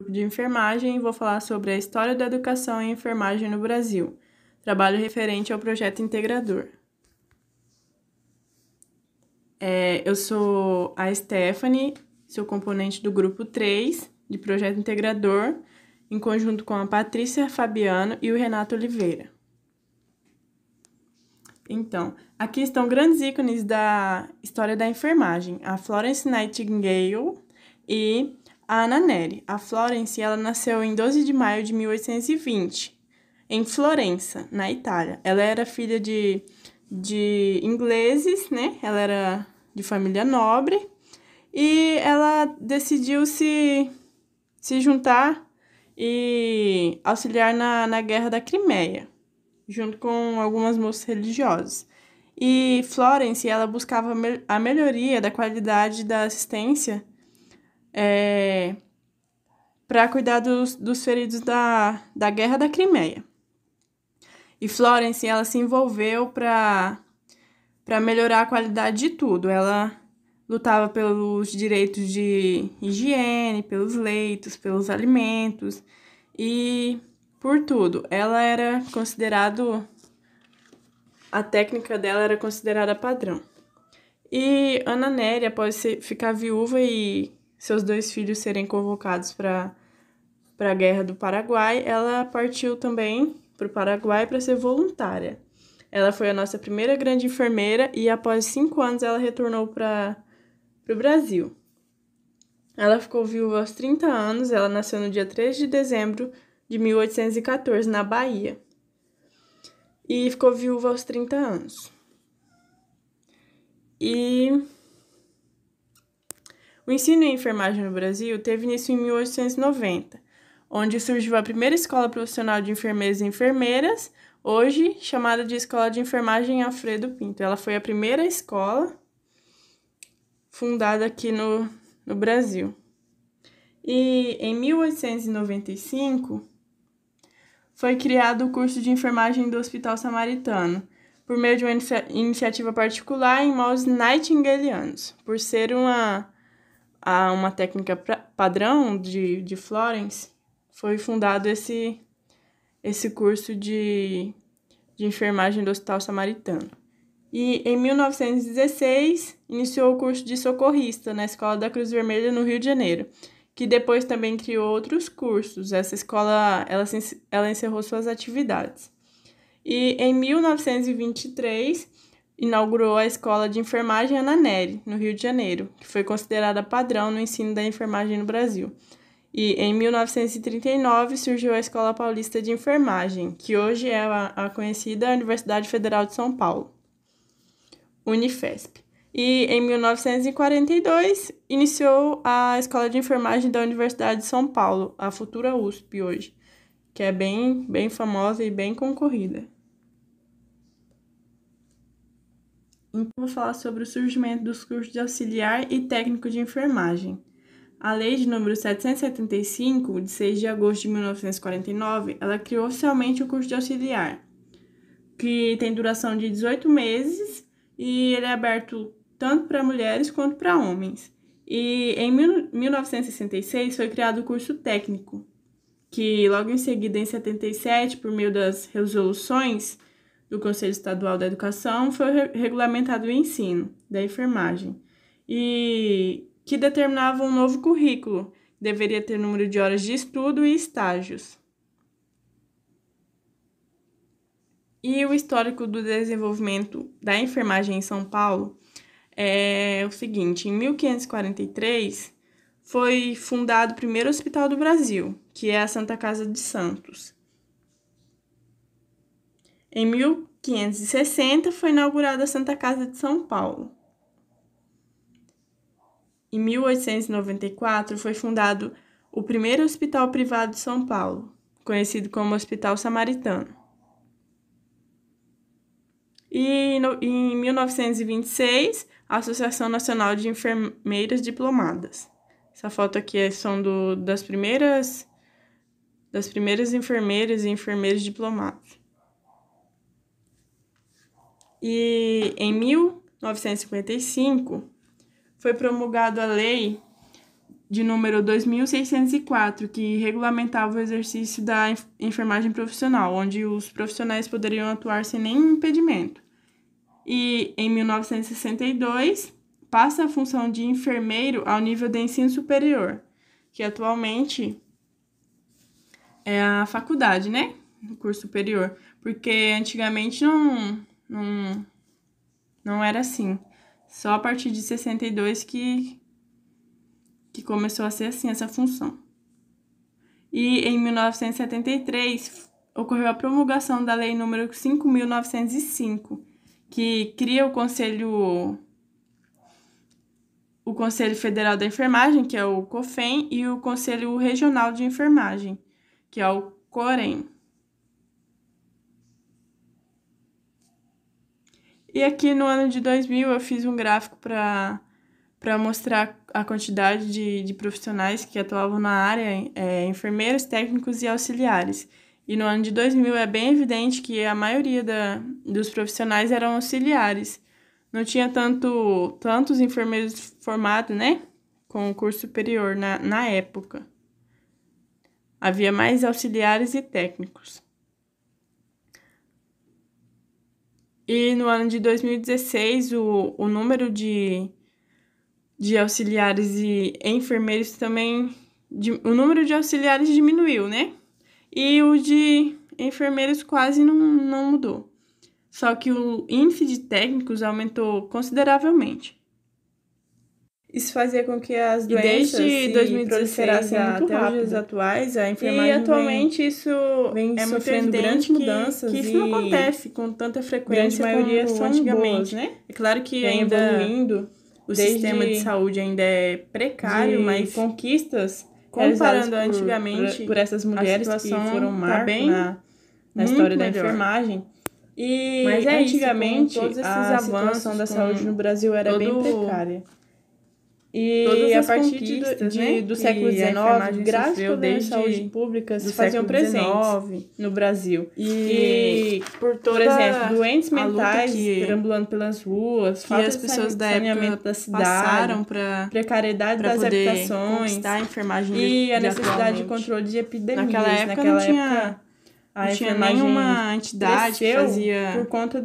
De enfermagem e vou falar sobre a história da educação em enfermagem no Brasil. Trabalho referente ao projeto integrador. Eu sou a Stephanie, sou componente do grupo 3 de projeto integrador, em conjunto com a Patrícia Fabiano e o Renato Oliveira. Então, aqui estão grandes ícones da história da enfermagem, a Florence Nightingale e a Anna Neri. A Florence, ela nasceu em 12 de maio de 1820, em Florença, na Itália. Ela era filha de ingleses, né? Ela era de família nobre e ela decidiu se juntar e auxiliar na Guerra da Crimeia, junto com algumas moças religiosas. E Florence, ela buscava a melhoria da qualidade da assistência para cuidar dos feridos da Guerra da Crimeia. E Florence, ela se envolveu para melhorar a qualidade de tudo. Ela lutava pelos direitos de higiene, pelos leitos, pelos alimentos e por tudo. Ela era a técnica dela era considerada padrão. E Anna Neri, após ficar viúva e seus 2 filhos serem convocados para a Guerra do Paraguai, ela partiu também para o Paraguai para ser voluntária. Ela foi a nossa primeira grande enfermeira e após 5 anos ela retornou para o Brasil. Ela ficou viúva aos 30 anos, ela nasceu no dia 3 de dezembro de 1814, na Bahia. E ficou viúva aos 30 anos. E o ensino em enfermagem no Brasil teve início em 1890, onde surgiu a primeira escola profissional de enfermeiros e enfermeiras, hoje chamada de Escola de Enfermagem Alfredo Pinto. Ela foi a primeira escola fundada aqui no Brasil. E em 1895 foi criado o curso de enfermagem do Hospital Samaritano, por meio de uma iniciativa particular em moldes nightingalianos. Por ser uma técnica padrão de Florence, foi fundado esse curso de enfermagem do Hospital Samaritano. E em 1916, iniciou o curso de socorrista na Escola da Cruz Vermelha, no Rio de Janeiro, que depois também criou outros cursos. Essa escola ela encerrou suas atividades. E em 1923, inaugurou a Escola de Enfermagem Anna Neri, no Rio de Janeiro, que foi considerada padrão no ensino da enfermagem no Brasil. E em 1939 surgiu a Escola Paulista de Enfermagem, que hoje é a conhecida Universidade Federal de São Paulo, Unifesp. E em 1942 iniciou a Escola de Enfermagem da Universidade de São Paulo, a futura USP hoje, que é bem famosa e bem concorrida. Então, vou falar sobre o surgimento dos cursos de auxiliar e técnico de enfermagem. A Lei de número 775, de 6 de agosto de 1949, ela criou oficialmente o curso de auxiliar, que tem duração de 18 meses e ele é aberto tanto para mulheres quanto para homens. E em 1966 foi criado o curso técnico, que logo em seguida, em 77, por meio das resoluções do Conselho Estadual da Educação, foi regulamentado o ensino da enfermagem e que determinava um novo currículo, deveria ter número de horas de estudo e estágios. E o histórico do desenvolvimento da enfermagem em São Paulo é o seguinte: em 1543 foi fundado o primeiro hospital do Brasil, que é a Santa Casa de Santos. Em 1560 foi inaugurada a Santa Casa de São Paulo. Em 1894 foi fundado o primeiro hospital privado de São Paulo, conhecido como Hospital Samaritano. E em 1926, a Associação Nacional de Enfermeiras Diplomadas. Essa foto aqui são das primeiras enfermeiras e enfermeiros diplomados. E em 1955 foi promulgada a Lei de número 2604, que regulamentava o exercício da enfermagem profissional, onde os profissionais poderiam atuar sem nenhum impedimento. E, em 1962, passa a função de enfermeiro ao nível de ensino superior, que atualmente é a faculdade, né? O curso superior. Porque antigamente não era assim. Só a partir de 62 que começou a ser assim essa função. E em 1973 ocorreu a promulgação da Lei número 5.905, que cria o Conselho Federal da Enfermagem, que é o COFEN, e o Conselho Regional de Enfermagem, que é o COREN. E aqui no ano de 2000 eu fiz um gráfico para mostrar a quantidade de profissionais que atuavam na área, enfermeiros, técnicos e auxiliares. E no ano de 2000 é bem evidente que a maioria dos profissionais eram auxiliares. Não tinha tantos enfermeiros formados, né, com o curso superior na época. Havia mais auxiliares e técnicos. E no ano de 2016, o número de auxiliares e enfermeiros também... o número de auxiliares diminuiu, né? E o de enfermeiros quase não mudou. Só que o índice de técnicos aumentou consideravelmente. Isso fazia com que as doenças desde 2016 até os dias atuais, a enfermagem atualmente isso vem é muito sofrendo grandes evidente mudanças que isso não acontece com tanta frequência grande maioria como são antigamente. boas, né? É claro que Vem ainda evoluindo, o sistema de saúde ainda é precário, mas conquistas comparando antigamente por essas mulheres que foram marco na história da enfermagem. Mas Antigamente, todos esses a avanços situação da saúde no Brasil era bem precária. Todas E a as partir conquistas, do século XIX, graças ao programa de saúde pública, se faziam presentes no Brasil. E por exemplo, doentes mentais perambulando pelas ruas, que falta as de pessoas da saneamento época da cidade, passaram para precariedade das poder habitações conquistar a enfermagem e a necessidade atualmente. de controle de epidemias. Naquela época não tinha nenhuma entidade que fazia por conta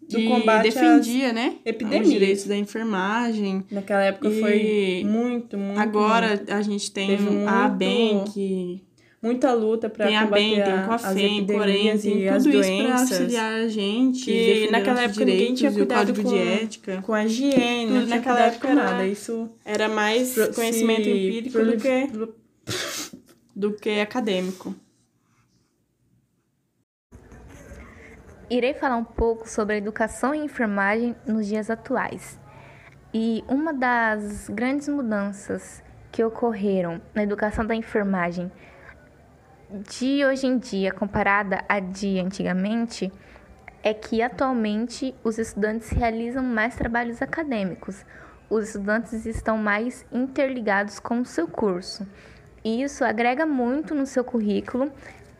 do que combate defendia, né, epidemias. os direitos da enfermagem. Naquela época foi muito. Agora a gente tem a ABEM, que muita luta para combater tem COFEN, Corém, tem as tudo doenças, isso para auxiliar a gente. Que naquela época ninguém tinha cuidado de ética, com a higiene, tudo naquela época nada. Isso era mais conhecimento empírico do que acadêmico. Irei falar um pouco sobre a educação em enfermagem nos dias atuais. E uma das grandes mudanças que ocorreram na educação da enfermagem de hoje em dia, comparada a de antigamente, é que atualmente os estudantes realizam mais trabalhos acadêmicos. Os estudantes estão mais interligados com o seu curso. E isso agrega muito no seu currículo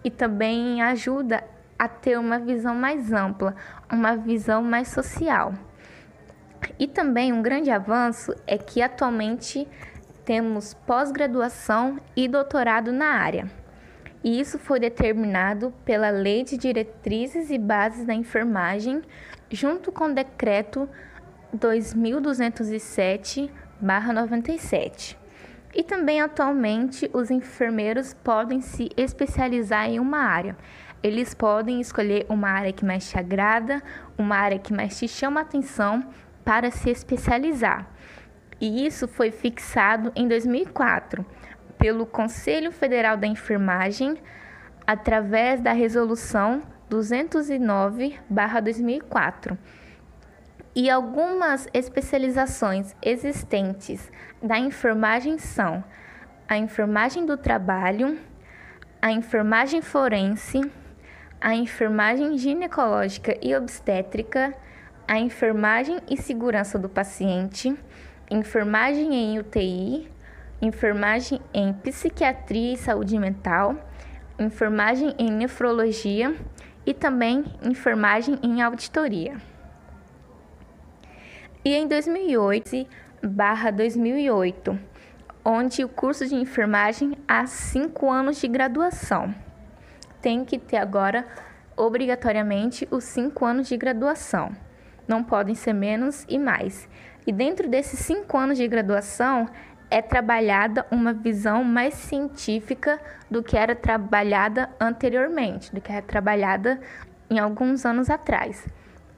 e também ajuda a ter uma visão mais ampla, uma visão mais social. E também um grande avanço é que atualmente temos pós-graduação e doutorado na área. E isso foi determinado pela Lei de Diretrizes e Bases da Enfermagem, junto com o Decreto 2207/97. E também atualmente os enfermeiros podem se especializar em uma área. Eles podem escolher uma área que mais te agrada, uma área que mais te chama a atenção para se especializar. E isso foi fixado em 2004 pelo Conselho Federal da Enfermagem, através da Resolução 209/2004. E algumas especializações existentes da enfermagem são a enfermagem do trabalho, a enfermagem forense, a enfermagem ginecológica e obstétrica, a enfermagem e segurança do paciente, enfermagem em UTI, enfermagem em psiquiatria e saúde mental, enfermagem em nefrologia e também enfermagem em auditoria. E em 2008/2008, onde o curso de enfermagem há 5 anos de graduação. Tem que ter agora, obrigatoriamente, os 5 anos de graduação. Não podem ser menos e mais. E dentro desses 5 anos de graduação, é trabalhada uma visão mais científica do que era trabalhada anteriormente, do que era trabalhada em alguns anos atrás.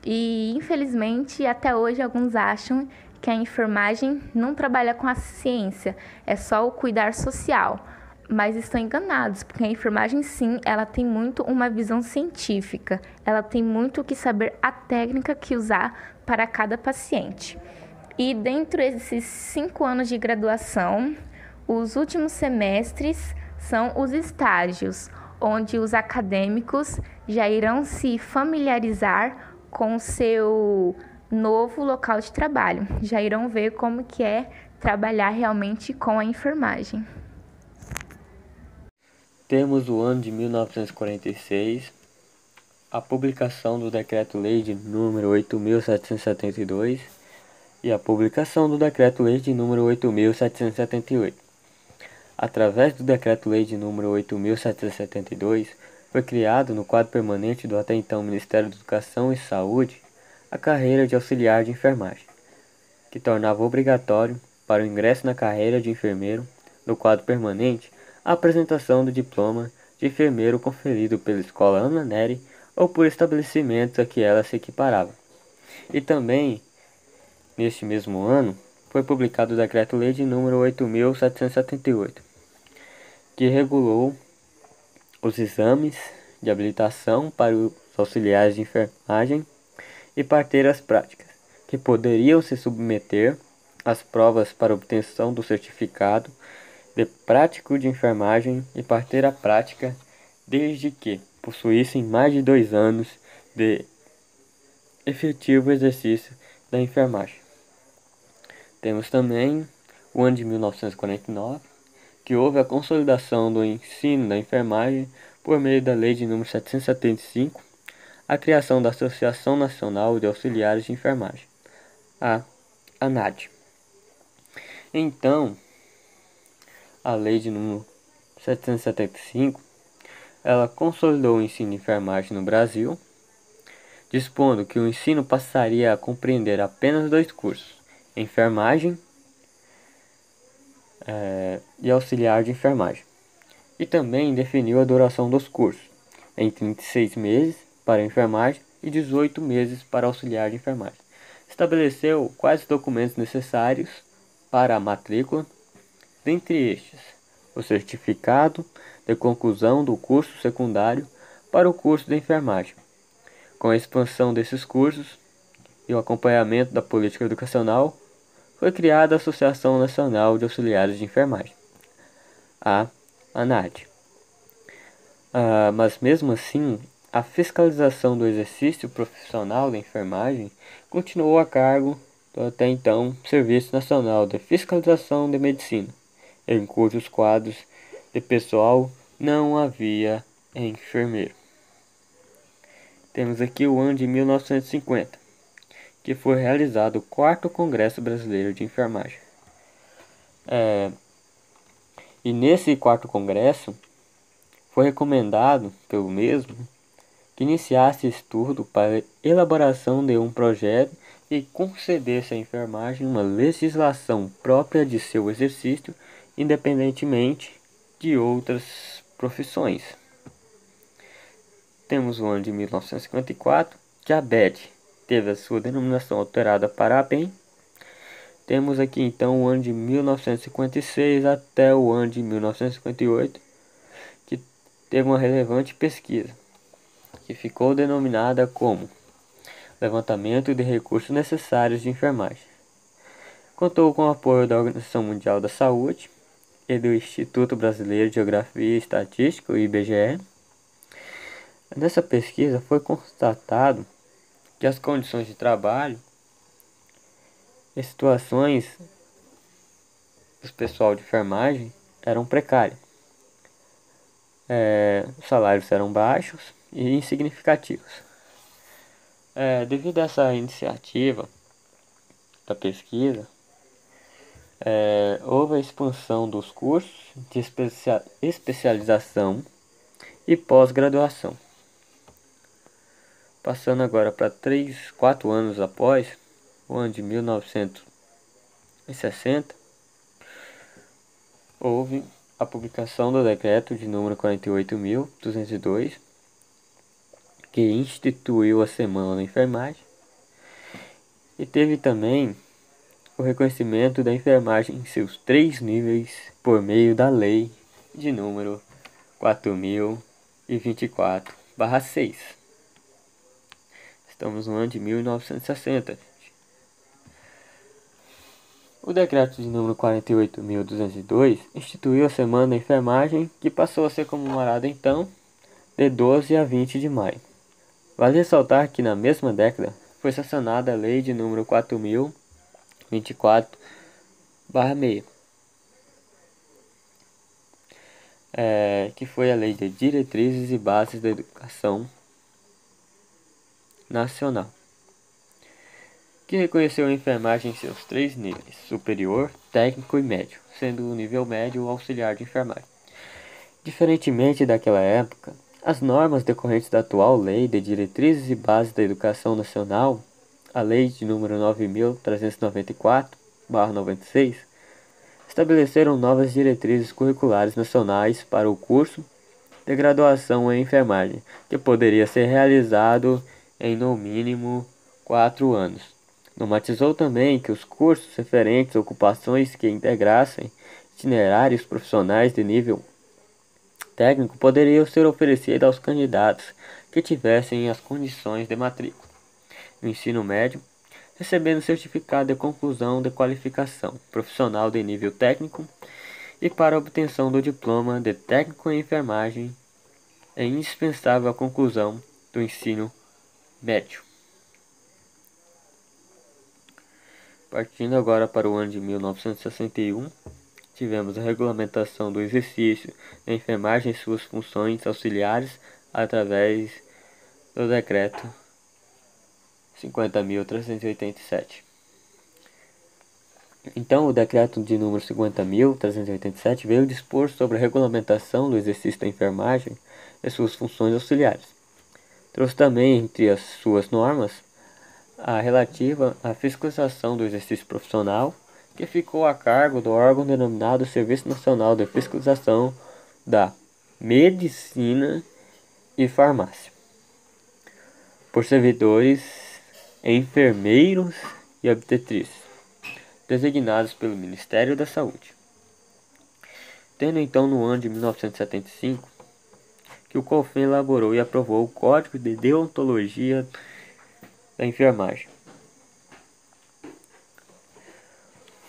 E, infelizmente, até hoje, alguns acham que a enfermagem não trabalha com a ciência, é só o cuidar social. Mas estão enganados, porque a enfermagem, sim, ela tem muito uma visão científica. Ela tem muito o que saber a técnica que usar para cada paciente. E dentro desses 5 anos de graduação, os últimos semestres são os estágios, onde os acadêmicos já irão se familiarizar com o seu novo local de trabalho. Já irão ver como que é trabalhar realmente com a enfermagem. Temos o ano de 1946, a publicação do Decreto-Lei de número 8.772 e a publicação do Decreto-Lei de número 8.778. Através do Decreto-Lei de número 8.772, foi criado no quadro permanente do até então Ministério da Educação e Saúde a carreira de auxiliar de enfermagem, que tornava obrigatório para o ingresso na carreira de enfermeiro no quadro permanente a apresentação do diploma de enfermeiro conferido pela Escola Ana Nery ou por estabelecimentos a que ela se equiparava. E também, neste mesmo ano, foi publicado o Decreto-Lei de número 8.778, que regulou os exames de habilitação para os auxiliares de enfermagem e parteiras práticas, que poderiam se submeter às provas para obtenção do certificado de prático de enfermagem e parteira prática, desde que possuíssem mais de 2 anos de efetivo exercício da enfermagem. Temos também o ano de 1949, que houve a consolidação do ensino da enfermagem por meio da Lei de número 775, a criação da Associação Nacional de Auxiliares de Enfermagem, a ANAD. Então, a Lei de número 775, ela consolidou o ensino de enfermagem no Brasil, dispondo que o ensino passaria a compreender apenas 2 cursos, enfermagem e auxiliar de enfermagem. E também definiu a duração dos cursos, em 36 meses para enfermagem e 18 meses para auxiliar de enfermagem. Estabeleceu quais documentos necessários para a matrícula, dentre estes, o certificado de conclusão do curso secundário para o curso de enfermagem. Com a expansão desses cursos e o acompanhamento da política educacional, foi criada a Associação Nacional de Auxiliares de Enfermagem, a ANAD. Mas mesmo assim, a fiscalização do exercício profissional da enfermagem continuou a cargo do até então Serviço Nacional de Fiscalização de Medicina, em cujos quadros de pessoal não havia enfermeiro. Temos aqui o ano de 1950, que foi realizado o 4º Congresso Brasileiro de Enfermagem. E nesse 4º Congresso, foi recomendado pelo mesmo que iniciasse estudo para elaboração de um projeto e concedesse à enfermagem uma legislação própria de seu exercício, independentemente de outras profissões. Temos o ano de 1954, que a ABED teve a sua denominação alterada para a ABEM. Temos aqui então o ano de 1956 até o ano de 1958, que teve uma relevante pesquisa, que ficou denominada como Levantamento de Recursos Necessários de Enfermagem. Contou com o apoio da Organização Mundial da Saúde e do Instituto Brasileiro de Geografia e Estatística, o IBGE. Nessa pesquisa foi constatado que as condições de trabalho e situações do pessoal de enfermagem eram precárias. Os salários eram baixos e insignificativos. Devido a essa iniciativa da pesquisa, Houve a expansão dos cursos de especialização e pós-graduação. Passando agora para 4 anos após, o ano de 1960, houve a publicação do decreto de número 48.202, que instituiu a Semana da Enfermagem, e teve também o reconhecimento da enfermagem em seus 3 níveis por meio da Lei de número 4.024/6. Estamos no ano de 1960. O decreto de número 48.202 instituiu a Semana da Enfermagem, que passou a ser comemorada então de 12 a 20 de maio. Vale ressaltar que na mesma década foi sancionada a Lei de número 4.024/6, que foi a Lei de Diretrizes e Bases da Educação Nacional, que reconheceu a enfermagem em seus 3 níveis: superior, técnico e médio, sendo o nível médio o auxiliar de enfermagem. Diferentemente daquela época, as normas decorrentes da atual Lei de Diretrizes e Bases da Educação Nacional, a Lei de número 9.394/96, estabeleceram novas diretrizes curriculares nacionais para o curso de graduação em enfermagem, que poderia ser realizado em no mínimo 4 anos. Normatizou também que os cursos referentes a ocupações que integrassem itinerários profissionais de nível técnico poderiam ser oferecidos aos candidatos que tivessem as condições de matrícula no ensino médio, recebendo certificado de conclusão de qualificação profissional de nível técnico, e para a obtenção do diploma de técnico em enfermagem é indispensável a conclusão do ensino médio. Partindo agora para o ano de 1961, tivemos a regulamentação do exercício da enfermagem e suas funções auxiliares através do decreto 50.387. Então, o decreto de número 50.387 veio dispor sobre a regulamentação do exercício da enfermagem e suas funções auxiliares. Trouxe também, entre as suas normas, a relativa à fiscalização do exercício profissional, que ficou a cargo do órgão denominado Serviço Nacional de Fiscalização da Medicina e Farmácia, por servidores, enfermeiros e obstetrizes, designados pelo Ministério da Saúde. Tendo então no ano de 1975 que o CONFEN elaborou e aprovou o Código de Deontologia da Enfermagem.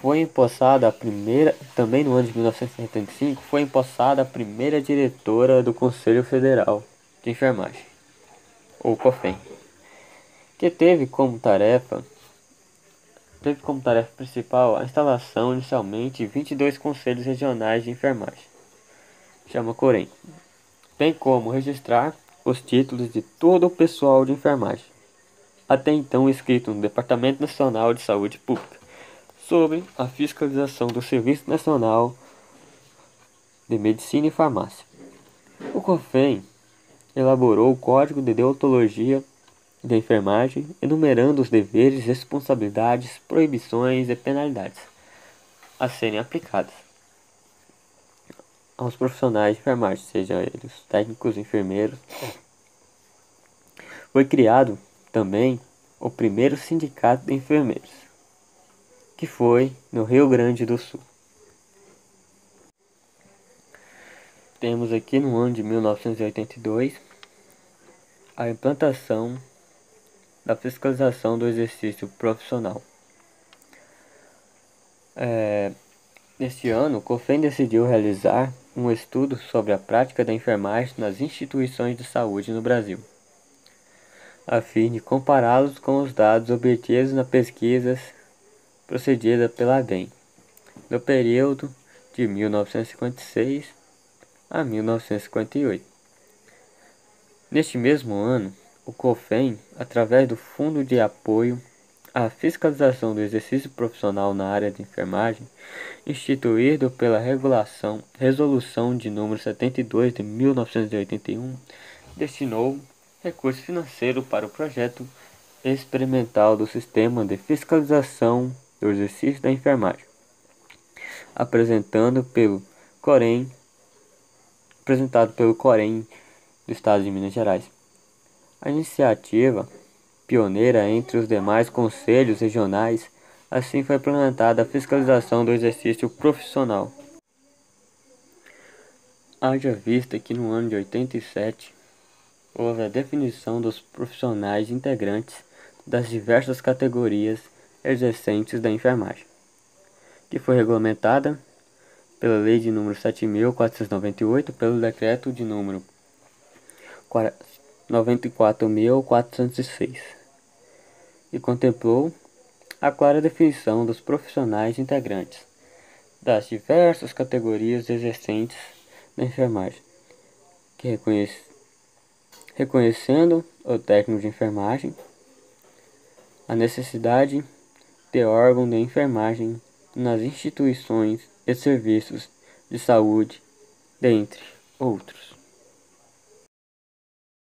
Foi empossada a primeira, também no ano de 1975, foi empossada a primeira diretora do Conselho Federal de Enfermagem, ou COFEN, que teve como tarefa principal a instalação inicialmente de 22 conselhos regionais de enfermagem, chama COREN, bem como registrar os títulos de todo o pessoal de enfermagem, até então inscrito no Departamento Nacional de Saúde Pública, sobre a fiscalização do Serviço Nacional de Medicina e Farmácia. O COFEN elaborou o Código de Deontologia da Enfermagem, enumerando os deveres, responsabilidades, proibições e penalidades a serem aplicadas aos profissionais de enfermagem, seja eles técnicos, enfermeiros. Foi criado também o primeiro sindicato de enfermeiros, que foi no Rio Grande do Sul. Temos aqui no ano de 1982 a implantação da fiscalização do exercício profissional. Neste ano, o COFEN decidiu realizar um estudo sobre a prática da enfermagem nas instituições de saúde no Brasil, a fim de compará-los com os dados obtidos na pesquisa procedida pela ABEM, no período de 1956 a 1958. Neste mesmo ano, o COFEN, através do Fundo de Apoio a fiscalização do exercício profissional na área de enfermagem, instituído pela Resolução de número 72 de 1981, destinou recurso financeiro para o projeto experimental do Sistema de Fiscalização do Exercício da Enfermagem, apresentado pelo Corém do Estado de Minas Gerais. A iniciativa, pioneira entre os demais conselhos regionais, assim foi implementada a fiscalização do exercício profissional. Haja vista que no ano de 87 houve a definição dos profissionais integrantes das diversas categorias exercentes da enfermagem, que foi regulamentada pela Lei de número 7.498, pelo Decreto de número 94.406, e contemplou a clara definição dos profissionais integrantes das diversas categorias exercentes da enfermagem, que reconhecendo o técnico de enfermagem, a necessidade de órgão de enfermagem nas instituições e serviços de saúde, dentre outros.